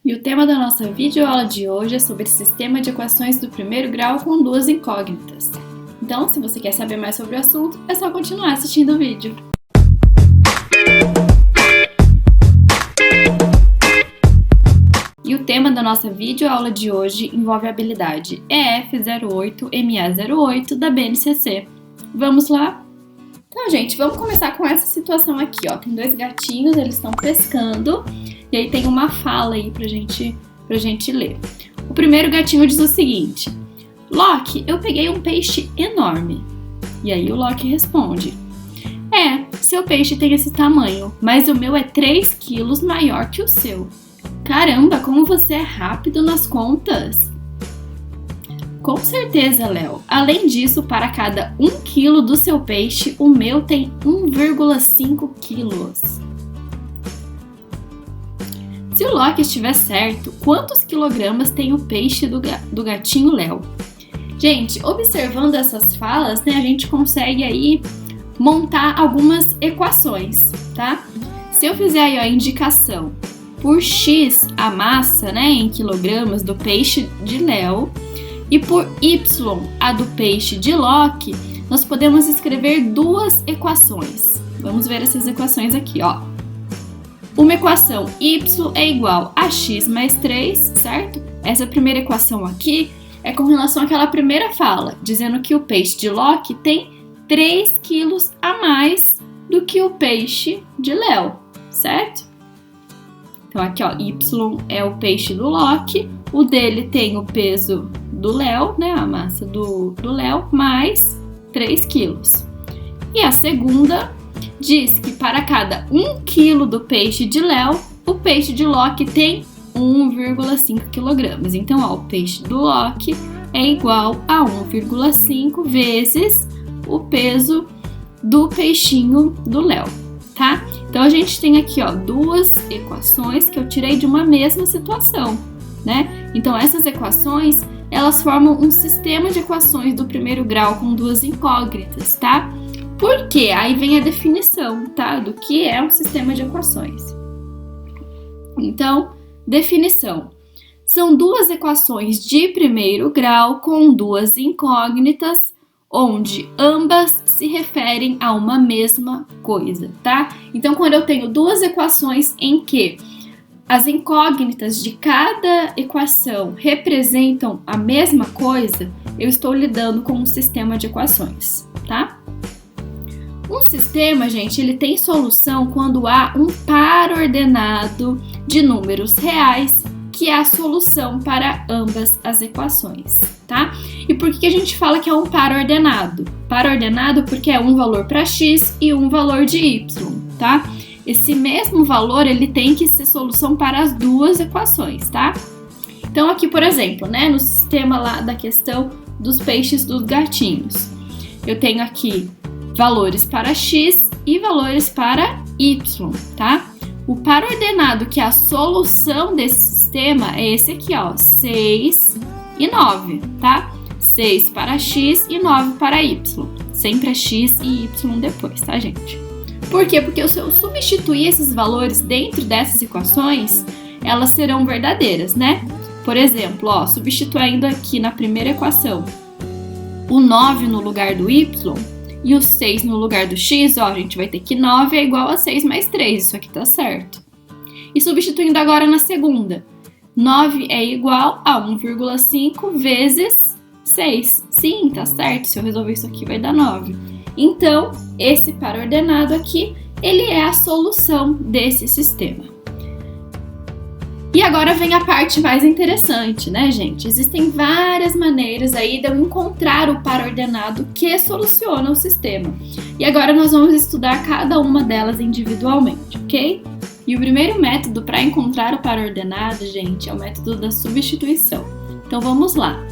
E o tema da nossa videoaula de hoje é sobre sistema de equações do primeiro grau com duas incógnitas. Então, se você quer saber mais sobre o assunto, é só continuar assistindo o vídeo. E o tema da nossa videoaula de hoje envolve a habilidade EF08-MA08 da BNCC. Vamos lá? Então, gente, vamos começar com essa situação aqui, ó. Tem dois gatinhos, eles estão pescando, e aí tem uma fala aí pra gente ler. O primeiro gatinho diz o seguinte: Loki, eu peguei um peixe enorme. E aí o Loki responde: seu peixe tem esse tamanho, mas o meu é 3 quilos maior que o seu. Caramba, como você é rápido nas contas! Com certeza, Léo. Além disso, para cada 1 quilo do seu peixe, o meu tem 1,5 quilos. Se o Loki estiver certo, quantos quilogramas tem o peixe do gatinho Léo? Gente, observando essas falas, a gente consegue aí montar algumas equações, tá? Se eu fizer aí a indicação por x a massa, em quilogramas do peixe de Léo, e por y a do peixe de Loki, nós podemos escrever duas equações. Vamos ver essas equações aqui, ó. Uma equação y é igual a x mais 3, certo? Essa primeira equação aqui é com relação àquela primeira fala, dizendo que o peixe de Loki tem 3 quilos a mais do que o peixe de Léo, certo? Então aqui, ó, y é o peixe do Loki, o dele tem o peso do Léo, a massa do Léo, mais 3 quilos. E a segunda diz que para cada 1 quilo do peixe de Léo, o peixe de Loki tem 1,5 quilogramas. Então, ó, o peixe do Loki é igual a 1,5 vezes o peso do peixinho do Léo, tá? Então, a gente tem aqui, ó, duas equações que eu tirei de uma mesma situação, Então, essas equações, elas formam um sistema de equações do primeiro grau com duas incógnitas, tá? Por quê? Aí vem a definição, tá? Do que é um sistema de equações. Então, definição. São duas equações de primeiro grau com duas incógnitas, onde ambas se referem a uma mesma coisa, tá? Então, quando eu tenho duas equações em que as incógnitas de cada equação representam a mesma coisa, eu estou lidando com um sistema de equações, tá? Um sistema, gente, ele tem solução quando há um par ordenado de números reais, que é a solução para ambas as equações, tá? E por que a gente fala que é um par ordenado? Par ordenado porque é um valor para x e um valor de y, tá? Esse mesmo valor, ele tem que ser solução para as duas equações, tá? Então, aqui, por exemplo, no sistema lá da questão dos peixes dos gatinhos, eu tenho aqui valores para x e valores para y, tá? O par ordenado, que é a solução desse sistema, é esse aqui, ó, 6 e 9, tá? 6 para x e 9 para y. Sempre é x e y depois, tá, gente? Por quê? Porque se eu substituir esses valores dentro dessas equações, elas serão verdadeiras, Por exemplo, ó, substituindo aqui na primeira equação o 9 no lugar do y e o 6 no lugar do x, ó, a gente vai ter que 9 é igual a 6 mais 3, isso aqui tá certo. E substituindo agora na segunda, 9 é igual a 1,5 vezes 6. Sim, tá certo, se eu resolver isso aqui vai dar 9. Então, esse par ordenado aqui, ele é a solução desse sistema. E agora vem a parte mais interessante, gente? Existem várias maneiras aí de eu encontrar o par ordenado que soluciona o sistema. E agora nós vamos estudar cada uma delas individualmente, ok? E o primeiro método para encontrar o par ordenado, gente, é o método da substituição. Então vamos lá.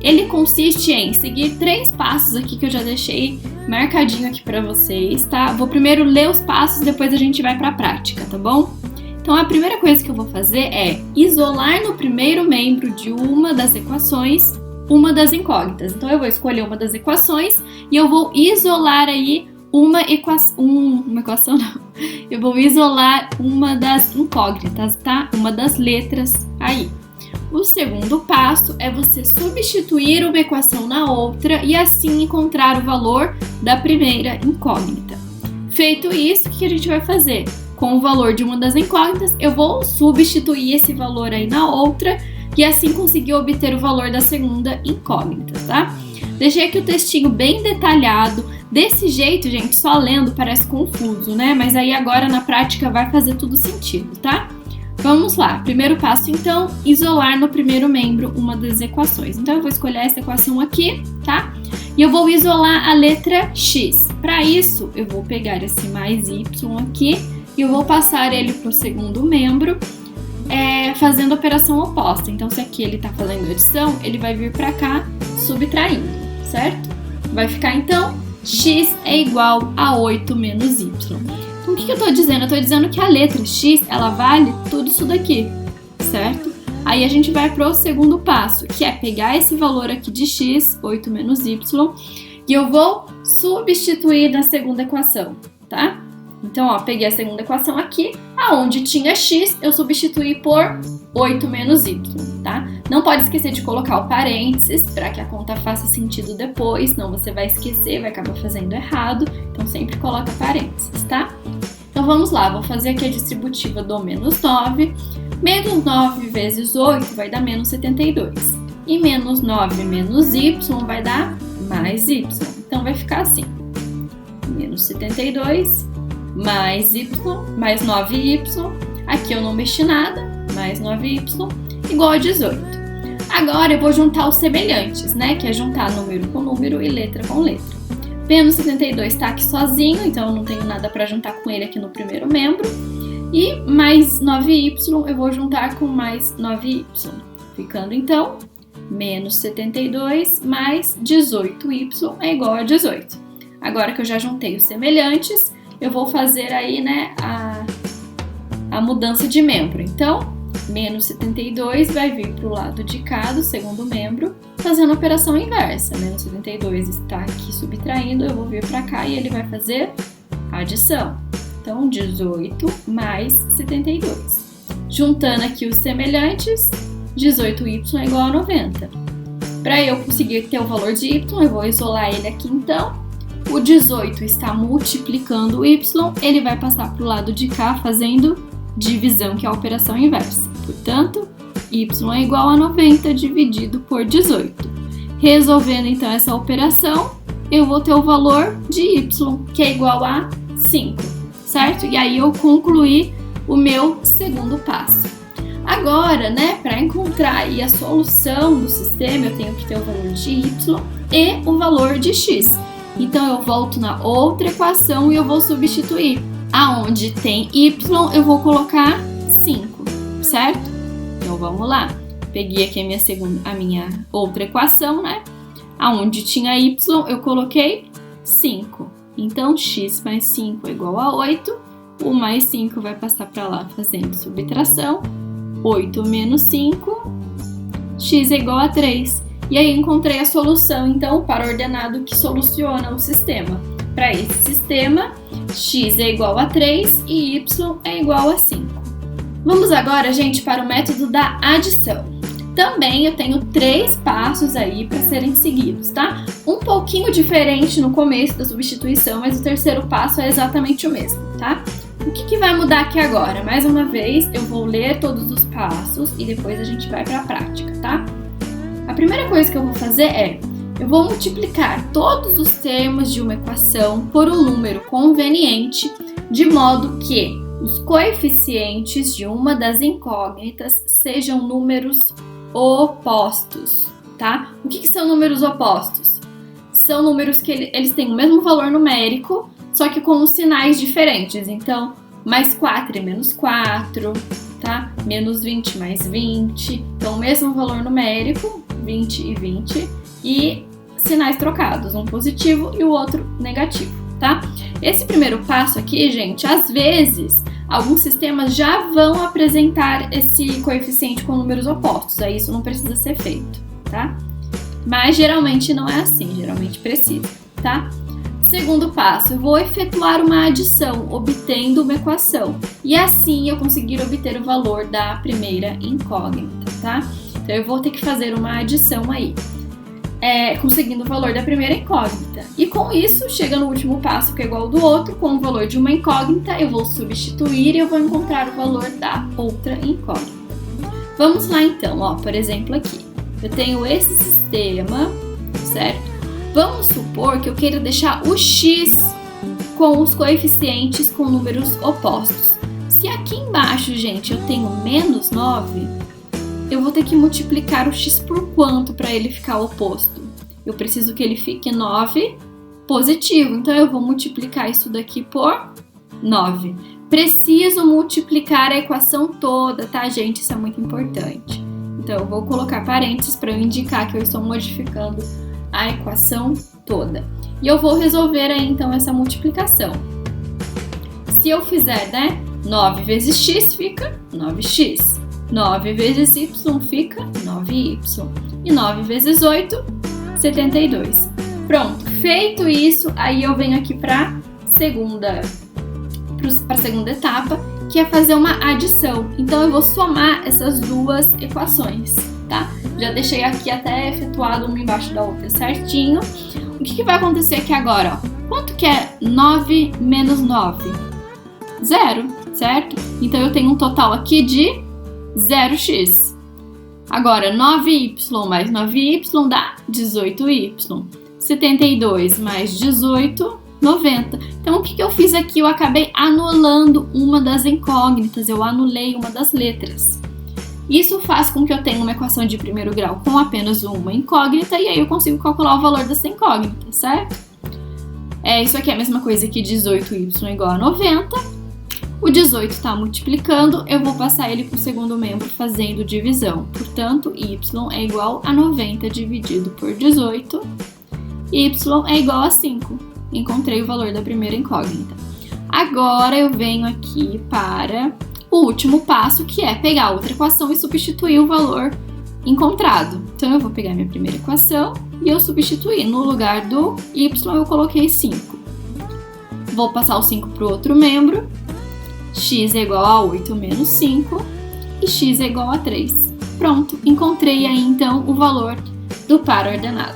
Ele consiste em seguir 3 passos aqui que eu já deixei marcadinho aqui para vocês, tá? Vou primeiro ler os passos, depois a gente vai para a prática, tá bom? Então a primeira coisa que eu vou fazer é isolar no primeiro membro de uma das equações uma das incógnitas. Então eu vou escolher uma das equações e eu vou isolar aí uma equação não. Eu vou isolar uma das incógnitas, tá? Uma das letras aí. O segundo passo é você substituir uma equação na outra e assim encontrar o valor da primeira incógnita. Feito isso, o que a gente vai fazer? Com o valor de uma das incógnitas, eu vou substituir esse valor aí na outra e assim conseguir obter o valor da segunda incógnita, tá? Deixei aqui o textinho bem detalhado. Desse jeito, gente, só lendo parece confuso, né? Mas aí agora na prática vai fazer tudo sentido, tá? Vamos lá. Primeiro passo, então, isolar no primeiro membro uma das equações. Então, eu vou escolher essa equação aqui, tá? E eu vou isolar a letra x. Para isso, eu vou pegar esse mais y aqui e eu vou passar ele para o segundo membro, fazendo a operação oposta. Então, se aqui ele está fazendo adição, ele vai vir para cá subtraindo, certo? Vai ficar, então, x é igual a 8 menos y. Então, o que eu estou dizendo? Eu estou dizendo que a letra x, ela vale tudo isso daqui, certo? Aí a gente vai para o segundo passo, que é pegar esse valor aqui de x, 8 menos y, e eu vou substituir na segunda equação, tá? Então, ó, peguei a segunda equação aqui, aonde tinha x, eu substituí por 8 menos y, tá? Não pode esquecer de colocar o parênteses para que a conta faça sentido depois, senão você vai esquecer, vai acabar fazendo errado. Então, sempre coloca parênteses, tá? Então, vamos lá, vou fazer aqui a distributiva do menos 9. Menos 9 vezes 8 vai dar menos 72. E menos 9 menos y vai dar mais y. Então, vai ficar assim, menos 72 mais y, mais 9y, aqui eu não mexi nada, mais 9y, igual a 18. Agora eu vou juntar os semelhantes, né, que é juntar número com número e letra com letra. Menos 72 está aqui sozinho, então eu não tenho nada para juntar com ele aqui no primeiro membro. E mais 9y eu vou juntar com mais 9y, ficando então menos 72 mais 18y é igual a 18. Agora que eu já juntei os semelhantes, eu vou fazer aí, né, a mudança de membro. Então, menos 72 vai vir para o lado de cá do segundo membro, fazendo a operação inversa. Menos 72 está aqui subtraindo, eu vou vir para cá e ele vai fazer a adição. Então, 18 mais 72. Juntando aqui os semelhantes, 18y é igual a 90. Para eu conseguir ter o valor de y, eu vou isolar ele aqui então. O 18 está multiplicando o y, ele vai passar para o lado de cá fazendo divisão, que é a operação inversa. Portanto, y é igual a 90 dividido por 18. Resolvendo então essa operação, eu vou ter o valor de y, que é igual a 5, certo? E aí eu concluí o meu segundo passo. Agora, né, para encontrar aí a solução do sistema, eu tenho que ter o valor de y e o valor de x. Então, eu volto na outra equação e eu vou substituir. Aonde tem y, eu vou colocar 5, certo? Então, vamos lá. Peguei aqui a minha outra equação, né? Aonde tinha y, eu coloquei 5. Então, x mais 5 é igual a 8. O mais 5 vai passar para lá fazendo subtração. 8 menos 5, x é igual a 3. E aí encontrei a solução, então, para o ordenado que soluciona o sistema. Para esse sistema, x é igual a 3 e y é igual a 5. Vamos agora, gente, para o método da adição. Também eu tenho 3 passos aí para serem seguidos, tá? Um pouquinho diferente no começo da substituição, mas o terceiro passo é exatamente o mesmo, tá? O que vai mudar aqui agora? Mais uma vez, eu vou ler todos os passos e depois a gente vai para a prática, tá? A primeira coisa que eu vou fazer é, eu vou multiplicar todos os termos de uma equação por um número conveniente, de modo que os coeficientes de uma das incógnitas sejam números opostos, tá? O que são números opostos? São números que eles têm o mesmo valor numérico, só que com os sinais diferentes. Então, mais 4 e menos 4, tá? Menos 20 mais 20. Então, o mesmo valor numérico, 20 e 20, e sinais trocados, um positivo e o outro negativo, tá? Esse primeiro passo aqui, gente, às vezes, alguns sistemas já vão apresentar esse coeficiente com números opostos, aí isso não precisa ser feito, tá? Mas geralmente não é assim, geralmente precisa, tá? Segundo passo, eu vou efetuar uma adição, obtendo uma equação. E assim eu conseguir obter o valor da primeira incógnita, tá? Então eu vou ter que fazer uma adição aí, conseguindo o valor da primeira incógnita. E com isso, chega no último passo, que é igual ao do outro, com o valor de uma incógnita, eu vou substituir e eu vou encontrar o valor da outra incógnita. Vamos lá então, ó, por exemplo aqui. Eu tenho esse sistema, certo? Vamos supor que eu queira deixar o x com os coeficientes com números opostos. Se aqui embaixo, gente, eu tenho menos 9, eu vou ter que multiplicar o x por quanto para ele ficar oposto? Eu preciso que ele fique 9 positivo, então eu vou multiplicar isso daqui por 9. Preciso multiplicar a equação toda, tá, gente? Isso é muito importante. Então eu vou colocar parênteses para eu indicar que eu estou modificando a equação toda. E eu vou resolver aí então essa multiplicação. Se eu fizer, 9 vezes x fica 9x. 9 vezes y fica 9y. E 9 vezes 8, 72. Pronto, feito isso, aí eu venho aqui para a segunda etapa, que é fazer uma adição. Então eu vou somar essas duas equações, tá? Já deixei aqui até efetuado uma embaixo da outra certinho. O que vai acontecer aqui agora? Ó? Quanto que é 9 menos 9? 0, certo? Então eu tenho um total aqui de 0x. Agora, 9y mais 9y dá 18y. 72 mais 18, 90. Então, o que eu fiz aqui? Eu acabei anulando uma das incógnitas. Eu anulei uma das letras. Isso faz com que eu tenha uma equação de primeiro grau com apenas uma incógnita e aí eu consigo calcular o valor dessa incógnita, certo? Isso aqui é a mesma coisa que 18y igual a 90. O 18 está multiplicando, eu vou passar ele para o segundo membro fazendo divisão. Portanto, y é igual a 90 dividido por 18. Y é igual a 5. Encontrei o valor da primeira incógnita. Agora eu venho aqui para o último passo, que é pegar outra equação e substituir o valor encontrado. Então eu vou pegar minha primeira equação e eu substituir. No lugar do y eu coloquei 5. Vou passar o 5 para o outro membro. X é igual a 8 menos 5 e x é igual a 3. Pronto, encontrei aí então o valor do par ordenado,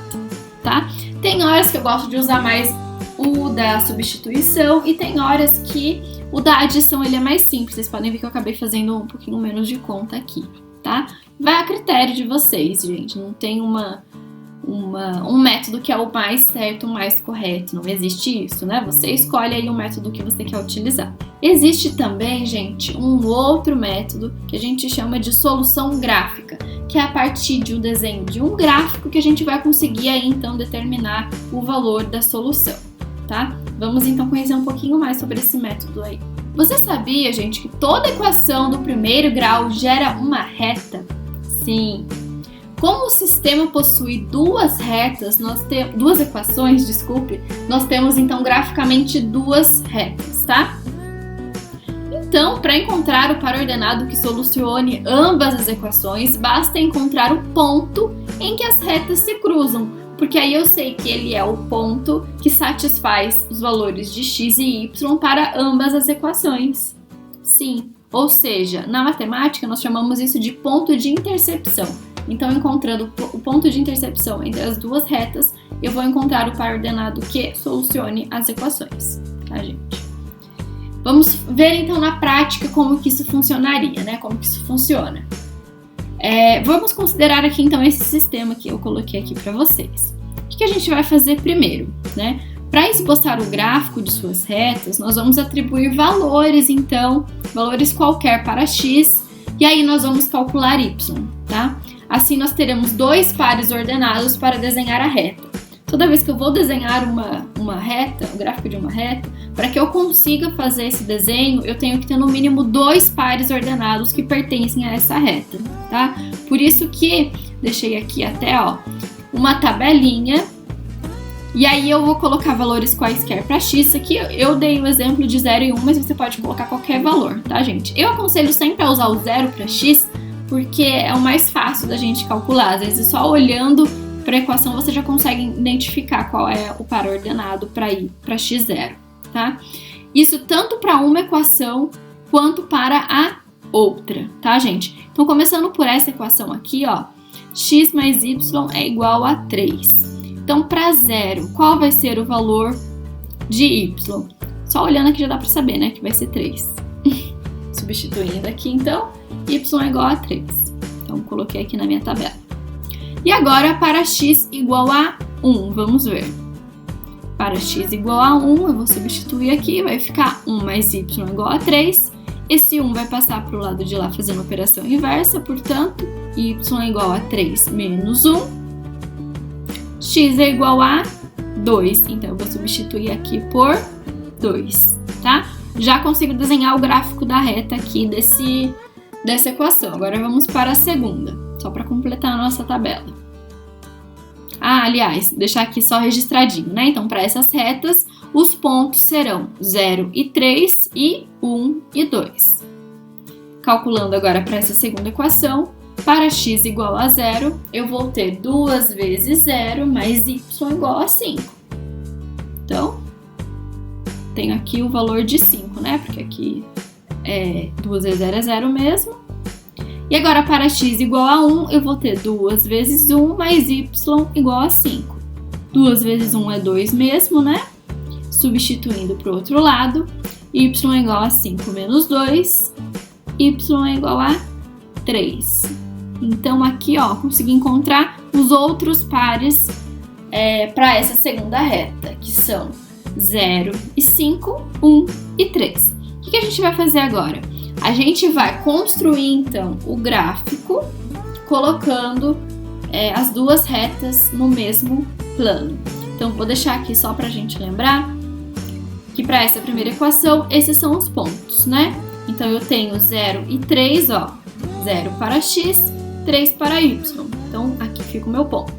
tá? Tem horas que eu gosto de usar mais o da substituição e tem horas que o da adição ele é mais simples. Vocês podem ver que eu acabei fazendo um pouquinho menos de conta aqui, tá? Vai a critério de vocês, gente. Não tem um método que é o mais certo, o mais correto. Não existe isso, né? Você escolhe aí o método que você quer utilizar. Existe também, gente, um outro método que a gente chama de solução gráfica, que é a partir de um desenho de um gráfico que a gente vai conseguir aí, então, determinar o valor da solução, tá? Vamos, então, conhecer um pouquinho mais sobre esse método aí. Você sabia, gente, que toda equação do primeiro grau gera uma reta? Sim. Como o sistema possui duas equações, nós temos então graficamente duas retas, tá? Então, para encontrar o par ordenado que solucione ambas as equações, basta encontrar o ponto em que as retas se cruzam, porque aí eu sei que ele é o ponto que satisfaz os valores de x e y para ambas as equações. Sim, ou seja, na matemática nós chamamos isso de ponto de intercepção. Então, encontrando o ponto de intercepção entre as duas retas, eu vou encontrar o par ordenado que solucione as equações, tá, gente? Vamos ver, então, na prática como que isso funcionaria, né? Como que isso funciona. Vamos considerar aqui, então, esse sistema que eu coloquei aqui para vocês. O que a gente vai fazer primeiro, né? Para esboçar o gráfico de suas retas, nós vamos atribuir valores, então, valores qualquer para x, e aí nós vamos calcular y, tá? Assim, nós teremos dois pares ordenados para desenhar a reta. Toda vez que eu vou desenhar uma reta, o gráfico de uma reta, para que eu consiga fazer esse desenho, eu tenho que ter no mínimo dois pares ordenados que pertencem a essa reta, tá? Por isso que deixei aqui até, uma tabelinha, e aí eu vou colocar valores quaisquer para x. Aqui eu dei o exemplo de 0 e 1, mas você pode colocar qualquer valor, tá, gente? Eu aconselho sempre a usar o 0 para x, porque é o mais fácil da gente calcular. Às vezes, só olhando para a equação você já consegue identificar qual é o par ordenado para ir para x0, tá? Isso tanto para uma equação quanto para a outra, tá, gente? Então, começando por essa equação aqui, ó, x mais y é igual a 3. Então, para 0, qual vai ser o valor de y? Só olhando aqui já dá para saber, né, que vai ser 3. Substituindo aqui, então, y é igual a 3. Então, coloquei aqui na minha tabela. E agora, para x igual a 1, vamos ver. Para x igual a 1, eu vou substituir aqui, vai ficar 1 mais y igual a 3. Esse 1 vai passar para o lado de lá fazendo a operação inversa, portanto, y é igual a 3 menos 1. X é igual a 2, então eu vou substituir aqui por 2, tá? Já consigo desenhar o gráfico da reta aqui dessa equação. Agora vamos para a segunda, só para completar a nossa tabela. Ah, aliás, deixar aqui só registradinho, né? Então, para essas retas, os pontos serão 0 e 3 e 1 e 2. Calculando agora para essa segunda equação, para x igual a 0, eu vou ter 2 vezes 0 mais y igual a 5. Então, tenho aqui o valor de 5, né? Porque aqui 2 vezes 0 é 0 mesmo. E agora, para x igual a 1, eu vou ter 2 vezes 1 mais y igual a 5. 2 vezes 1 é 2 mesmo, né? Substituindo para o outro lado, y é igual a 5 menos 2, y é igual a 3. Então, aqui, ó, consegui encontrar os outros pares para essa segunda reta, que são 0 e 5, 1 e 3. O que a gente vai fazer agora? A gente vai construir, então, o gráfico colocando as duas retas no mesmo plano. Então, vou deixar aqui só para a gente lembrar que para essa primeira equação, esses são os pontos, né? Então, eu tenho 0 e 3, ó, 0 para x, 3 para y. Então, aqui fica o meu ponto.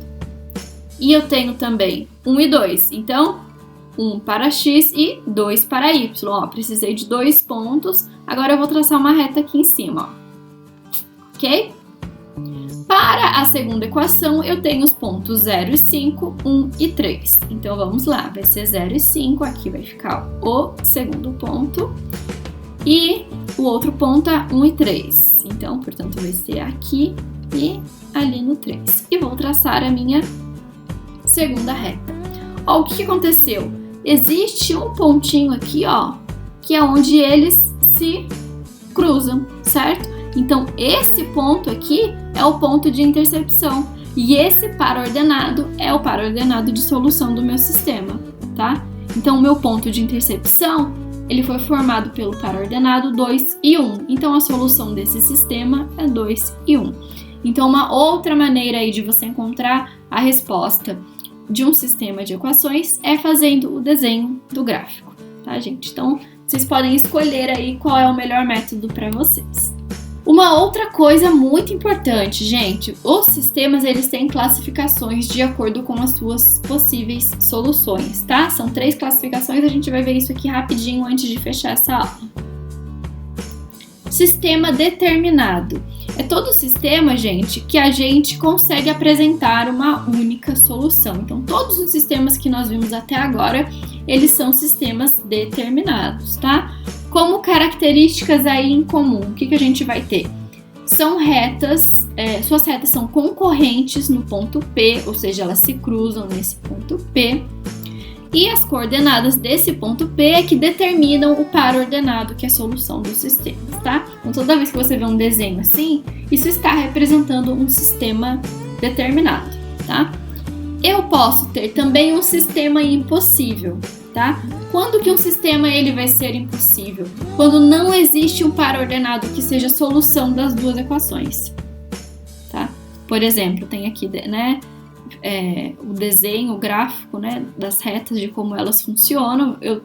E eu tenho também 1 e 2, então 1 para x e 2 para y. Ó, precisei de 2 pontos. Agora eu vou traçar uma reta aqui em cima, ó. Ok? Para a segunda equação, eu tenho os pontos 0 e 5, 1 e 3. Então, vamos lá. Vai ser 0 e 5. Aqui vai ficar o segundo ponto. E o outro ponto é 1 e 3. Então, portanto, vai ser aqui e ali no 3. E vou traçar a minha segunda reta. Ó, o que aconteceu? Existe um pontinho aqui, ó, que é onde eles se cruzam, certo? Então, esse ponto aqui é o ponto de intercepção. E esse par ordenado é o par ordenado de solução do meu sistema, tá? Então, o meu ponto de intercepção, ele foi formado pelo par ordenado 2 e 1. Então, a solução desse sistema é 2 e 1. Então, uma outra maneira aí de você encontrar a resposta de um sistema de equações é fazendo o desenho do gráfico, tá, gente? Então, vocês podem escolher aí qual é o melhor método para vocês. Uma outra coisa muito importante, gente, os sistemas eles têm classificações de acordo com as suas possíveis soluções, tá? São 3 classificações, a gente vai ver isso aqui rapidinho antes de fechar essa aula. Sistema determinado. É todo sistema, gente, que a gente consegue apresentar uma única solução. Então, todos os sistemas que nós vimos até agora, eles são sistemas determinados, tá? Como características aí em comum, o que a gente vai ter? São retas, suas retas são concorrentes no ponto P, ou seja, elas se cruzam nesse ponto P. E as coordenadas desse ponto P é que determinam o par ordenado, que é a solução dos sistemas, tá? Então, toda vez que você vê um desenho assim, isso está representando um sistema determinado, tá? Eu posso ter também um sistema impossível, tá? Quando que um sistema ele vai ser impossível? Quando não existe um par ordenado que seja a solução das duas equações, tá? Por exemplo, tem aqui, né? O desenho, o gráfico, né, das retas, de como elas funcionam. Eu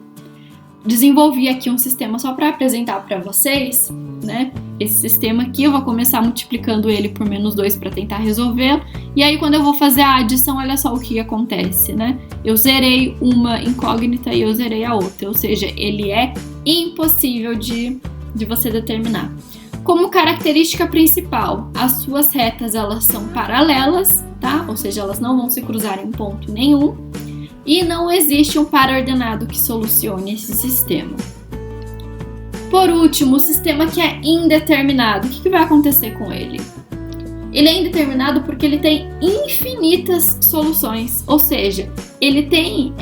desenvolvi aqui um sistema só para apresentar para vocês, né? Esse sistema aqui, eu vou começar multiplicando ele por menos 2 para tentar resolvê-lo. E aí, quando eu vou fazer a adição, olha só o que acontece, né? Eu zerei uma incógnita e eu zerei a outra, ou seja, ele é impossível de você determinar. Como característica principal, as suas retas elas são paralelas, tá? Ou seja, elas não vão se cruzar em ponto nenhum. E não existe um par ordenado que solucione esse sistema. Por último, o sistema que é indeterminado. O que vai acontecer com ele? Ele é indeterminado porque ele tem infinitas soluções. Ou seja, ele tem,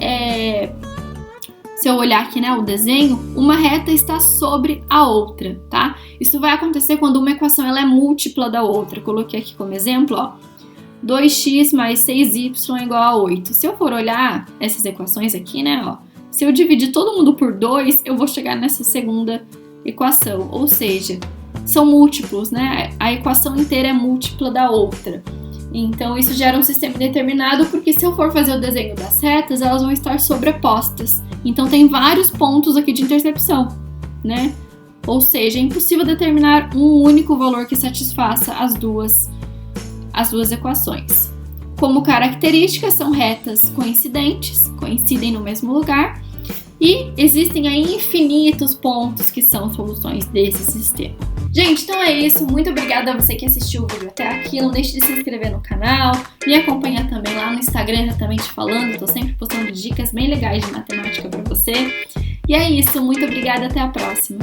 se eu olhar aqui, né, o desenho, uma reta está sobre a outra, tá? Isso vai acontecer quando uma equação ela é múltipla da outra. Coloquei aqui como exemplo, ó. 2x mais 6y igual a 8. Se eu for olhar essas equações aqui, né, ó, se eu dividir todo mundo por 2, eu vou chegar nessa segunda equação. Ou seja, são múltiplos, né? A equação inteira é múltipla da outra. Então, isso gera um sistema indeterminado, porque se eu for fazer o desenho das retas, elas vão estar sobrepostas. Então, tem vários pontos aqui de interseção, né? Ou seja, é impossível determinar um único valor que satisfaça as duas equações. Como características, são retas coincidentes, coincidem no mesmo lugar, e existem aí infinitos pontos que são soluções desse sistema. Gente, então é isso. Muito obrigada a você que assistiu o vídeo até aqui. Não deixe de se inscrever no canal, me acompanhar também lá no Instagram, Exatamente Falando. Eu tô sempre postando dicas bem legais de matemática para você. E é isso. Muito obrigada. Até a próxima.